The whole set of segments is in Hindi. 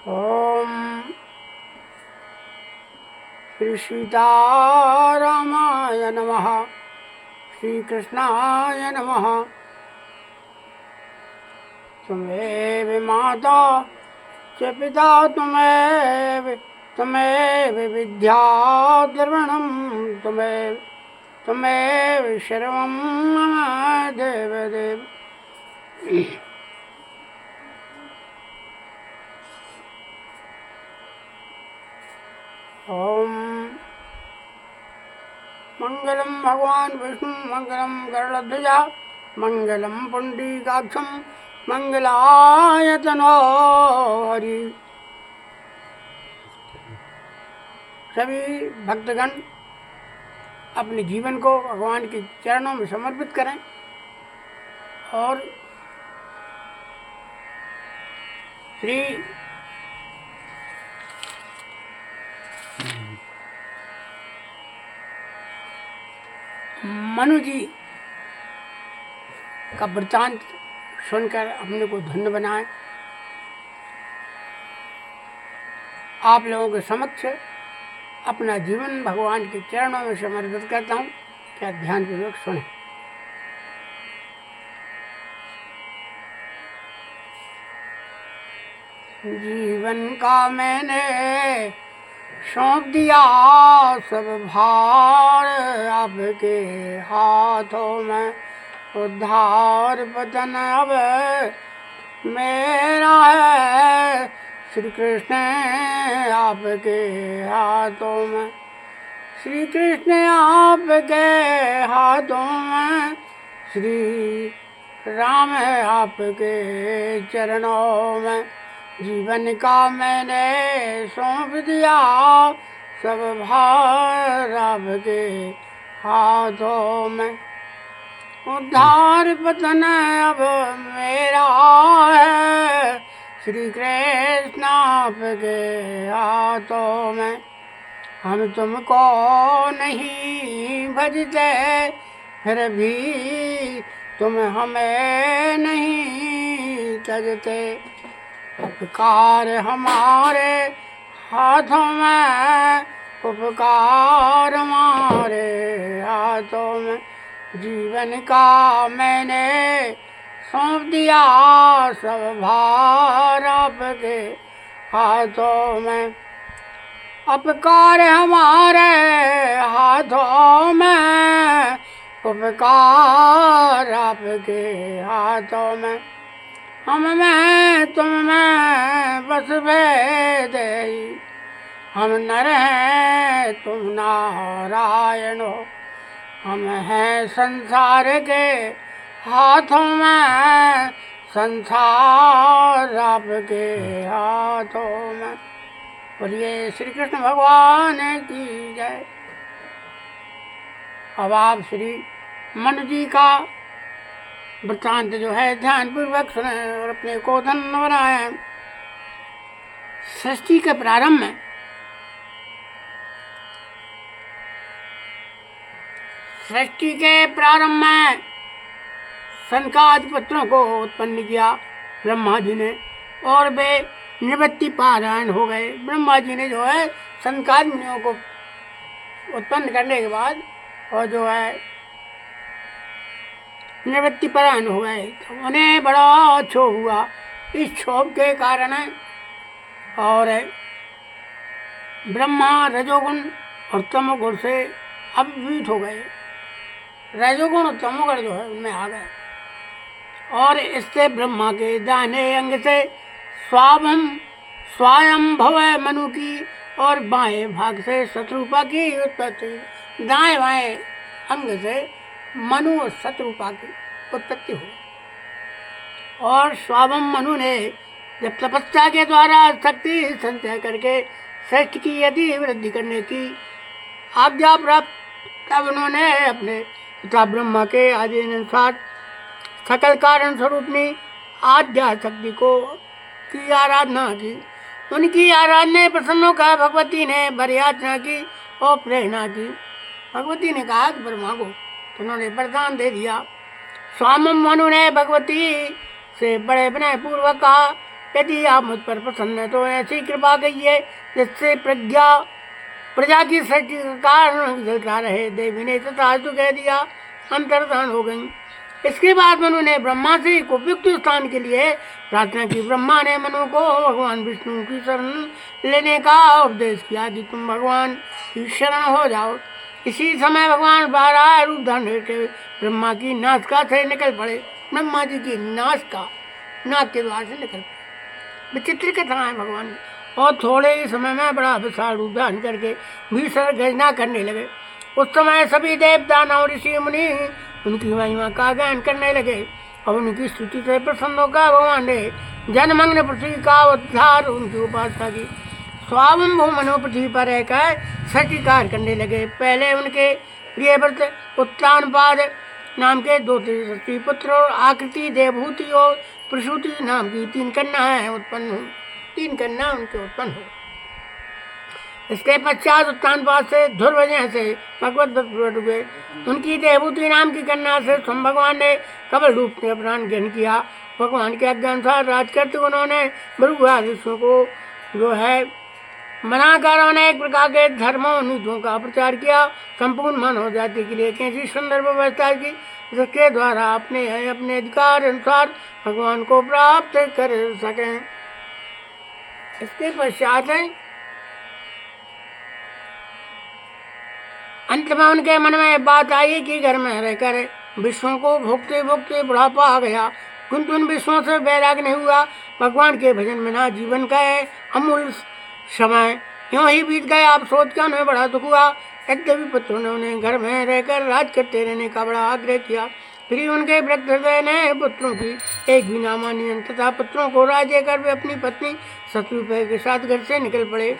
ओम श्री सीतारामाय नमः। श्री कृष्णाय नमः। त्वमेव माता च पिता त्वमेव विद्या द्रविणं त्वमेव सर्वं मम देवदेव। ओम मंगलम भगवान विष्णु मंगलम गरुड़ध्वजा मंगलम पुंडरीकाक्षं मंगलायतनो हरि। सभी भक्तगण अपने जीवन को भगवान के चरणों में समर्पित करें और श्री मनु जी का वृत्तांत सुनकर अपने को धन्य बनाएं। आप लोगों के समक्ष अपना जीवन भगवान के चरणों में समर्पित करता हूँ। क्या ध्यान पूर्वक सुने। जीवन का मैंने सौंप दिया सब भार, आपके हाथों में उद्धार पतन अब मेरा है। श्री कृष्ण आपके हाथों में, श्री कृष्ण आपके हाथों में, श्री राम है आपके चरणों में। जीवन का मैंने सौंप दिया सब भार, आपके हाथों में उद्धार पतन अब मेरा है। श्री कृष्ण आपके हाथों में। हम तुमको नहीं भजते फिर भी तुम हमें नहीं तजते। उपकार हमारे हाथों में, उपकार हमारे हाथों में। जीवन का मैंने सौंप दिया सब भार, आपके हाथों में। उपकार हमारे हाथों में, उपकार आपके हाथों में। हम में तुम में बस भेद, हम नर हैं तुम नारायण हो। हम हैं संसार के हाथों में, संसार आपके हाथों में। बोलिए श्री कृष्ण भगवान की जय। अब आप श्री मनु जी का वृत्तांत जो है ध्यान पूर्वक सुने और अपने को धन्य बनाए। सृष्टि के प्रारंभ में सनकादि पुत्रों को उत्पन्न किया ब्रह्मा जी ने, और वे निवृत्ति पारायण हो गए। ब्रह्मा जी ने जो है सनकादि मुनियों को उत्पन्न करने के बाद और जो है निवृत्ति परायण हो गए, तो उन्हें बड़ा क्षोभ हुआ। इस क्षोभ के कारण और ब्रह्मा रजोगुण और तमोगुण से अभिभूत हो गए। रजोगुण और तमोगुण जो है उनमें आ गए और इससे ब्रह्मा के दाहिने अंग से स्वयं भव मनु की और बाएं भाग से शत्रुपा की उत्पत्ति। दाएं बाएं अंग से मनु और शत्रुपा की उत्पत्ति हो। और स्वाभम मनु ने जब तपस्या के द्वारा शक्ति संचय करके श्रेष्ठ की यदि वृद्धि करने की आज्ञा प्राप्त, तब उन्होंने अपने पिता ब्रह्मा के आदेश अनुसार सकल कारण स्वरूपनी आद्या शक्ति की आराधना की। उनकी आराधना प्रसन्न होकर भगवती ने वरयाचना की और प्रेरणा की। भगवती ने कहा कि ब्रह्मा को, तो उन्होंने वरदान दे दिया। स्वामम मनु ने भगवती से बड़े विनय पूर्वक कहा यदि आप मुझ पर प्रसन्न है तो ऐसी कृपा कीजिए जिससे प्रजा की सृष्टि का कारण चलता रहे। देवी ने तथास्तु कह दिया, अंतर्धान हो गई। इसके बाद मनु ने ब्रह्मा से एक उपयुक्त स्थान के लिए प्रार्थना की। ब्रह्मा ने मनु को भगवान विष्णु की शरण लेने का उपदेश किया कि तुम भगवान की शरण हो जाओ। इसी समय भगवान 12 रूप धारण करके ब्रह्मा की नासिका से निकल पड़े। ब्रह्मा जी की नासिका नाक के द्वार से निकल पड़े। विचित्र कथा है भगवान की। और थोड़े ही समय में बड़ा विशाल रूप धारण करके भीषण गर्जना करने लगे। उस समय सभी देवता और ऋषि मुनि उनकी महिमा का गायन करने लगे और उनकी स्तुति से प्रसन्न होकर भगवान ने जनमग्न पृथ्वी का उद्धार उनकी उपासना की। स्वावंभू मनु पृथ्वी पर रहकर सृष्टि कार्य करने लगे। पहले उनके प्रिय व्रत उत्तानपाद नाम के 2 सृष्टि पुत्र और आकृति देवभूति और प्रसूति नाम की 3 कन्याएं उत्पन्न हुई। 3 कन्या उनके उत्पन्न हुई। इसके पश्चात उत्तानपाद से ध्रुवजय से भगवत प्रकट हुए। उनकी देवभूति नाम की कन्या से स्वयं भगवान ने कमल रूप में प्राण ग्रहण किया। भगवान के आज्ञानुसार राज करते उन्होंने भृगु को जो है बनाकर अनेक प्रकार के धर्मों नीतियों का प्रचार किया। संपूर्ण मानव जाति के लिए कैसी सुंदर व्यवस्था की जिसके द्वारा अपने अधिकार अनुसार भगवान को प्राप्त कर सकें। इसके पश्चात अंत में उनके मन में बात आई कि घर में रहकर विश्वों को भोगते भोगते बुढ़ापा आ गया, किंतु उन विश्वों से वैराग नहीं हुआ। भगवान के भजन में ना जीवन का अमूल्य समय यूँ ही बीत गया। आप सोच कर उन्हें बड़ा दुख हुआ। यद्यपि पुत्रों ने उन्हें घर में रहकर राज करते रहने का बड़ा आग्रह किया, फिर उनके वृद्ध हृदय ने पुत्रों की एक भी ना मानी तथा पुत्रों को राज्य कर वे अपनी पत्नी शत्रुपा के साथ घर से निकल पड़े।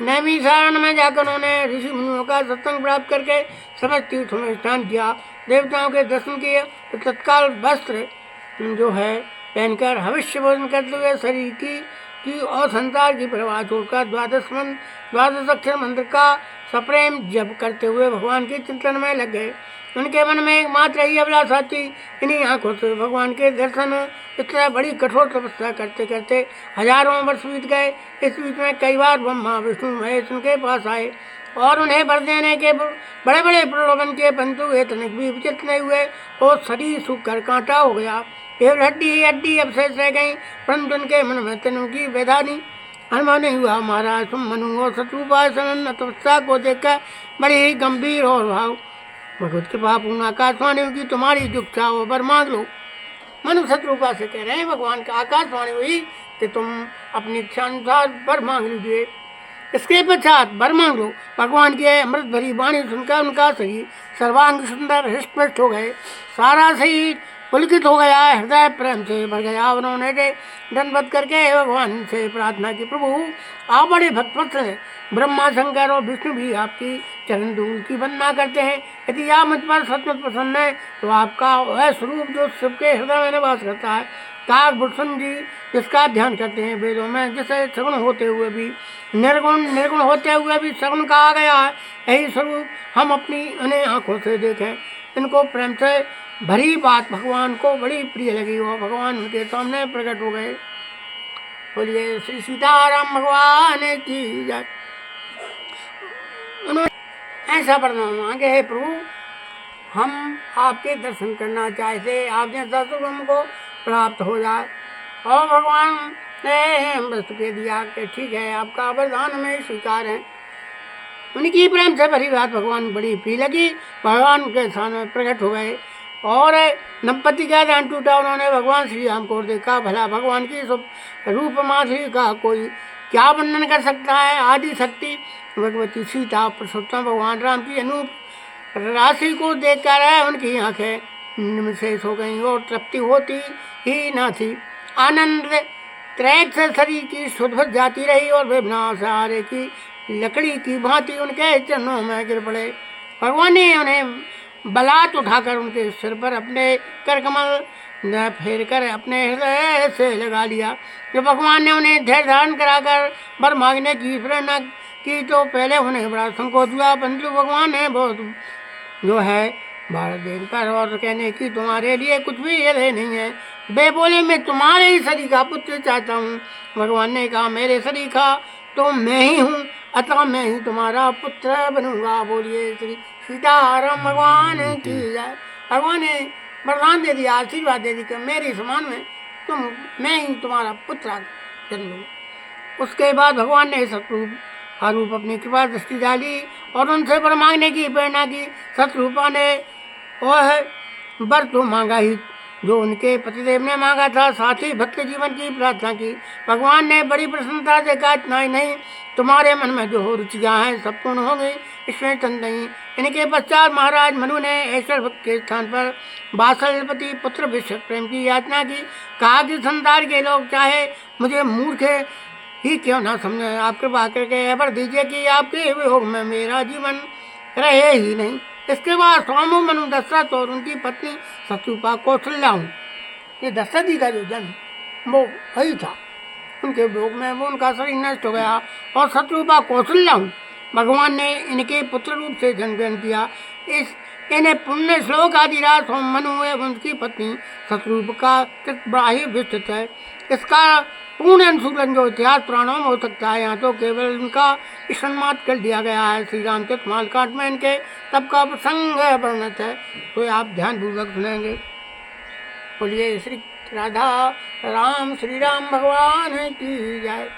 नैमिषारण्य में जाकर उन्होंने ऋषि मुनियों का सत्संग प्राप्त करके समस्त तीर्थों में स्नान किया, देवताओं के दर्शन किए तो तत्काल वस्त्र जो है पहनकर भविष्य भोजन करते हुए शरीर की और संसार की परवाह छोड़कर 12 अक्षर मंत्र का सप्रेम जप करते हुए भगवान के चिंतन में लग गए। उनके मन में एकमात्र ही अभिलाषा थी, इन्हीं आंखों से भगवान के दर्शन। इस तरह बड़ी कठोर तपस्या करते करते हजारों वर्ष बीत गए। इस बीच में कई बार ब्रह्मा विष्णु महेश उनके पास आए और उन्हें वर देने के बड़े बड़े प्रलोभन के, परंतु वे तनिक भी विचलित नहीं हुए और शरीर सूख कर कांटा हो गया। केवल हड्डी अवशेष रह गई, परंतु उनके मन में तनु की व्यथा नहीं अनुभव नहीं हुआ। महाराज तुम मनु और शत्रुपा तपस्या को देखकर बड़े ही गंभीर और भाव भगवत कृपा पूर्ण आकाशवाणी होगी, तुम्हारी जो चाहो वर मांग लो। मनु शत्रुपा से कह रहे हैं भगवान का आकाशवाणी हुई कि तुम अपनी इच्छा अनुसार वर मांग लीजिए। इसके पश्चात वर मांग लो। भगवान की अमृत भरी वाणी सुनकर उनका शरीर सर्वांग सुंदर हृष्ट हो गए, सारा शरीर पुलकित हो गया, हृदय प्रेम से भर गया। उन्होंने दंडवत करके भगवान से प्रार्थना की, प्रभु आप बड़े भक्त हैं, ब्रह्मा शंकर और विष्णु भी आपकी चरण धूल की वंदना करते हैं। यदि आप मुझ पर सचमुच प्रसन्न है तो आपका वह स्वरूप जो सबके हृदय में निवास करता है, काकभूषण जी जिसका ध्यान करते हैं वेदों में, जिसे सगुण होते हुए भी निर्गुण होते हुए भी सगुण कहा गया है, यही स्वरूप हम अपनी उन्हें आँखों से देखें। इनको प्रेम से भरी बात भगवान को बड़ी प्रिय लगी और भगवान उनके सामने प्रकट हो गए। बोलिए श्री सीताराम भगवान की जय। उन्होंने ऐसा वरदान मांगे, हे प्रभु हम आपके दर्शन करना चाहते, आप जैसा सुख हमको प्राप्त हो जाए। और भगवान ने वस्तु के दिया कि ठीक है, आपका वरदान हमें स्वीकार है। उनकी प्रेम से भरी बात भगवान बड़ी प्रिय लगी। भगवान के सामने प्रकट हो गए और दंपति का ध्यान टूटा। उन्होंने भगवान श्री राम को देखा, भला भगवान की रूप माधुरी का कोई क्या वर्णन कर सकता है। आदि शक्ति भगवती सीता पुरुषोत्तम भगवान राम की अनूप राशि को देखकर उनकी आंखें निमेष हो गईं और तृप्ति होती ही न थी। आनंद त्रैक से शरीर की सुध जाती रही और वे सहारे की लकड़ी की भांति उनके चरणों में गिर पड़े। भगवान ने उन्हें बलात् उठाकर उनके सिर पर अपने करकमल न फेर कर अपने हृदय से लगा लिया। जब भगवान ने उन्हें धैर्य धारण कराकर वर मांगने की प्रेरणा की तो पहले उन्हें बड़ा संकोच हुआ, परंतु भगवान ने बहुत जो है भारत देखकर और कहने की तुम्हारे लिए कुछ भी ये नहीं है, वे बोले मैं तुम्हारे ही शरीर का पुत्र चाहता हूँ। भगवान ने कहा मेरे शरीर का तो मैं ही हूँ, अतः मैं ही तुम्हारा पुत्र बनूंगा। बोलिए श्री सीताराम भगवान की जय। भगवान ने वरदान दे दिया, आशीर्वाद दे दिया कि मेरे समान में मैं ही तुम्हारा पुत्र जन्म लूँ। उसके बाद भगवान ने शत्रु का रूप अपनी कृपा दृष्टि डाली और उनसे वर मांगने की प्रेरणा की। शत्रुपा ने वह वर तो मांगा ही जो उनके पतिदेव ने मांगा था, साथ ही भक्त जीवन की प्रार्थना की। भगवान ने बड़ी प्रसन्नता से कहा इतना ही नहीं, तुम्हारे मन में जो रुचियाँ हैं सब पूर्ण हो गई, इसमें चंद नहीं। इनके पश्चात महाराज मनु ने ऐश्वर भक्त के स्थान पर वात्सल्यपति पुत्र विश्व प्रेम की याचना की। कहा कि संसार के लोग चाहे मुझे मूर्ख ही क्यों ना समझे, आप कृपा करके वर दीजिए कि आपके वियोग में मेरा जीवन रहे ही नहीं। इसके बाद स्वामी मनु दशरथ और उनकी पत्नी शत्रुपा कौशल्या हूँ, ये दशरथ जी का जो जन्म वो वही था, उनके भोग में वो उनका शरीर नष्ट हो गया और शत्रुपा कौशल्या हूँ। भगवान ने इनके पुत्र रूप से जन्म ग्रहण किया। इन्हें पुण्य श्लोक आदिराज सोम मनु एवं उनकी पत्नी शत्रुपा का बड़ा ही विस्तृत है। इसका पूर्ण अनुसूलन जो इतिहास पुराणों में हो सकता है, यहाँ तो केवल उनका स्मरण कर दिया गया है। श्री रामचरित मालकांड में इनके तब का प्रसंग वर्णित है, तो आप ध्यानपूर्वक सुनेंगे। बोलिए श्री राधा राम श्री राम भगवान की जय।